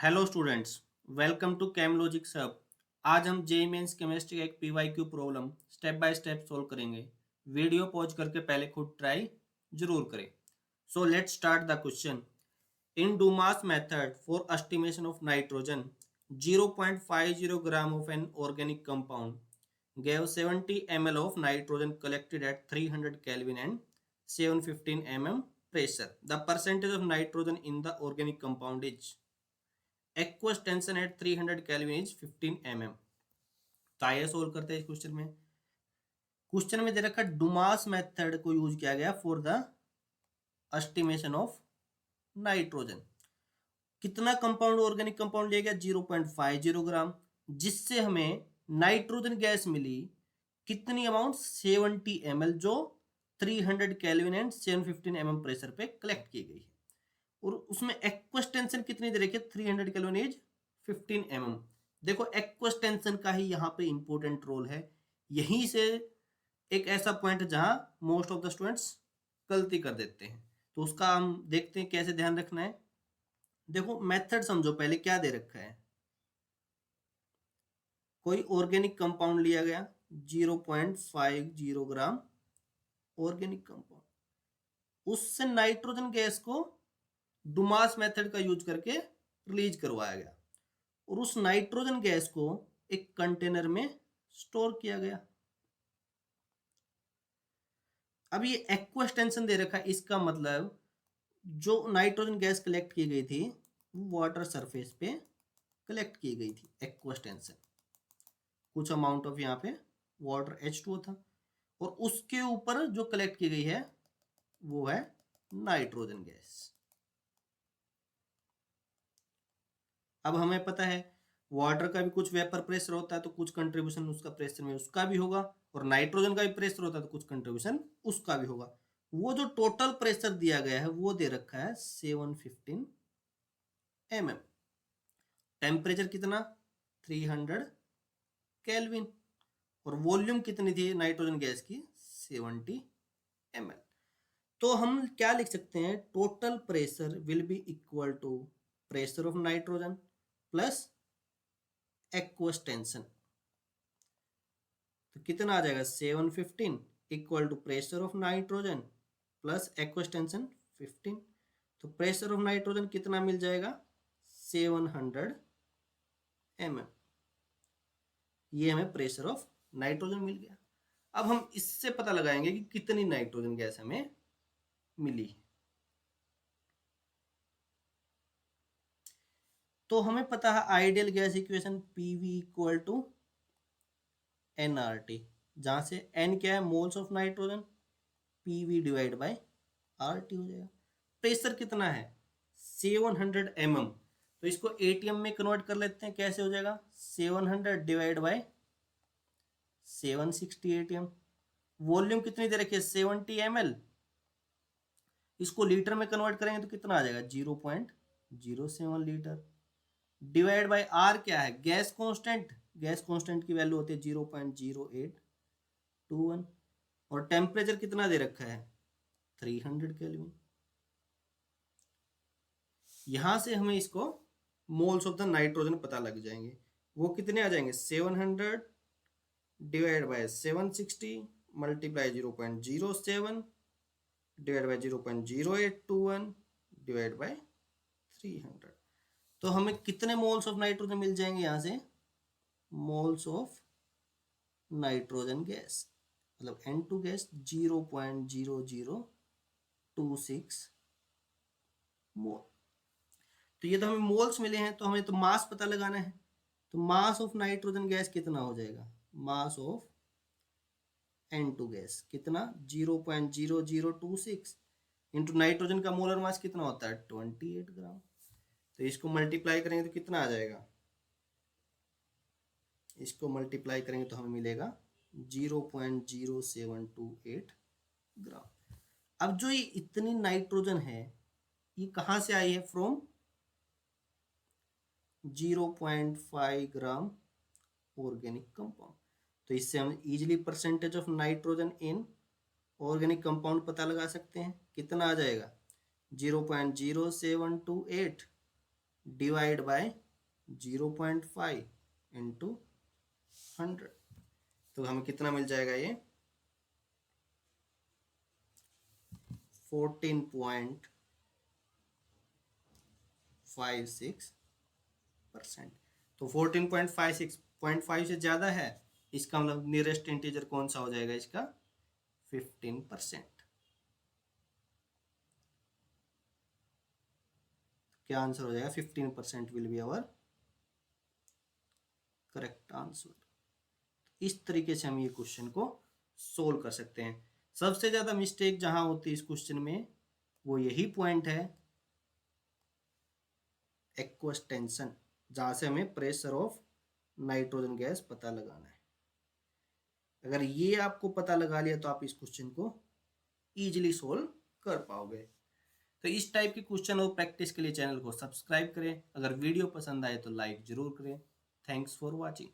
Hello students, welcome to Chemlogic सब। आज हम जेईई मेंस केमिस्ट्री का एक PYQ problem step by step solve करेंगे। वीडियो पॉज करके पहले खुद ट्राई जरूर करें। So let's start the question. In Dumas method for estimation of nitrogen 0.50 gram of an organic compound gave 70 ml of nitrogen collected at 300 Kelvin and 715 mm pressure. The percentage of nitrogen in the organic compound is aqueous tension eight 300 kelvin is 15 mm। तो आइए solve करते हैं इस question में। Question में दे रखा Dumas method को use किया गया for the estimation of nitrogen. कितना कंपाउंड ऑर्गेनिक कंपाउंड लिया गया 0.50 ग्राम, जिससे हमें नाइट्रोजन गैस मिली कितनी अमाउंट 70 ml, जो 300 केल्विन एंड 715 mm प्रेशर पे कलेक्ट की गई है। और उसमें एक्वस टेंशन कितनी दे रखी है 300 केल्विन इज 15 mm। देखो एक्वस टेंशन का ही यहाँ पे इंपॉर्टेंट रोल है। यहीं से एक ऐसा पॉइंट जहां मोस्ट ऑफ द स्टूडेंट्स गलती कर देते हैं, तो उसका हम देखते हैं कैसे ध्यान रखना है। देखो मेथड समझो, पहले क्या दे रखा है। कोई ऑर्गेनिक कंपाउंड लिया गया 0.50 ग्राम ऑर्गेनिक कंपाउंड, उससे नाइट्रोजन गैस को डुमास मेथड का यूज करके रिलीज करवाया गया और उस नाइट्रोजन गैस को एक कंटेनर में स्टोर किया गया। अब ये एक्वस टेंशन दे रखा है, इसका मतलब जो नाइट्रोजन गैस कलेक्ट की गई थी वो वाटर सरफेस पे कलेक्ट की गई थी। एक्वस टेंशन कुछ अमाउंट ऑफ यहाँ पे वाटर H2O था और उसके ऊपर जो कलेक्ट की गई है वो है नाइट्रोजन गैस। अब हमें पता है वाटर का भी कुछ वेपर प्रेशर होता है, तो कुछ कंट्रीब्यूशन उसका प्रेशर में उसका भी होगा, और नाइट्रोजन का भी प्रेशर होता है तो कुछ कंट्रीब्यूशन उसका भी होगा। वो जो टोटल प्रेशर दिया गया है वो दे रखा है 715 mm। टेम्परेचर कितना 300 केल्विन, और वॉल्यूम कितनी थी नाइट्रोजन गैस की 70 ml। तो हम क्या लिख सकते हैं, total pressure will be equal to pressure of nitrogen plus aqueous tension. तो कितना आ जाएगा 715 equal to pressure of nitrogen plus aqueous tension 15। तो प्रेशर ऑफ नाइट्रोजन कितना मिल जाएगा 700 mm। ये हमें प्रेशर ऑफ नाइट्रोजन मिल गया। अब हम इससे पता लगाएंगे कि कितनी नाइट्रोजन गैस हमें मिली। तो हमें पता है ideal gas equation PV equal to nRT, जहां से n क्या है moles of nitrogen, PV divide by RT हो जाएगा। प्रेशर कितना है 700 mm, तो इसको ATM में कन्वर्ट कर लेते हैं। कैसे हो जाएगा 700 डिवाइड बाय 760 ATM। वॉल्यूम कितनी दे रखी है 70 ml, इसको लीटर में कन्वर्ट करेंगे तो कितना आ जाएगा 0.07 लीटर। डिवाइड बाय आर क्या है गैस कांस्टेंट, गैस कांस्टेंट की वैल्यू होती है 0.0821, और टेम्परेचर कितना दे रखा है 300 केल्विन। यहां से हमें इसको मोल्स ऑफ द नाइट्रोजन पता लग जाएंगे। वो कितने आ जाएंगे 700 divide by 760 multiply 0.07 divide by 0.0821 divide by 300। तो हमें कितने मोल्स ऑफ नाइट्रोजन मिल जाएंगे यहाँ से, मोल्स ऑफ नाइट्रोजन गैस मतलब N2 गैस 0.0026 मोल। तो ये तो हमें मोल्स मिले हैं, तो हमें तो मास पता लगाना है। तो मास ऑफ नाइट्रोजन गैस कितना हो जाएगा, मास ऑफ N2 गैस कितना 0.0026 इंटू नाइट्रोजन का मोलर मास कितना होता है 28 ग्राम। तो इसको मल्टीप्लाई करेंगे तो कितना आ जाएगा, इसको मल्टीप्लाई करेंगे तो हमें मिलेगा 0.0728 ग्राम। अब जो ये इतनी नाइट्रोजन है ये कहाँ से आई है, फ्रॉम 0.5 ग्राम ऑर्गेनिक कंपाउंड। तो इससे हम easily percentage of nitrogen in organic compound पता लगा सकते हैं। कितना आ जाएगा 0.0728 डिवाइड बाय 0.5 इंटू 100, तो हमें कितना मिल जाएगा ये 14.56%। तो 14.56 से ज़्यादा है, इसका मतलब नियरेस्ट इंटीजर कौन सा हो जाएगा इसका 15%। क्या आंसर हो जाएगा 15% will be our correct answer. इस तरीके से हम ये क्वेश्चन को सोल्व कर सकते हैं। सबसे ज्यादा मिस्टेक जहां होती है इस क्वेश्चन में वो यही पॉइंट है एक्वस टेंशन, जहां से हमें प्रेशर ऑफ नाइट्रोजन गैस पता लगाना है। अगर ये आपको पता लगा लिया तो आप इस क्वेश्चन को इजीली सोल्व कर पाओगे। तो इस टाइप के क्वेश्चन और प्रैक्टिस के लिए चैनल को सब्सक्राइब करें। अगर वीडियो पसंद आए तो लाइक जरूर करें। Thanks for watching.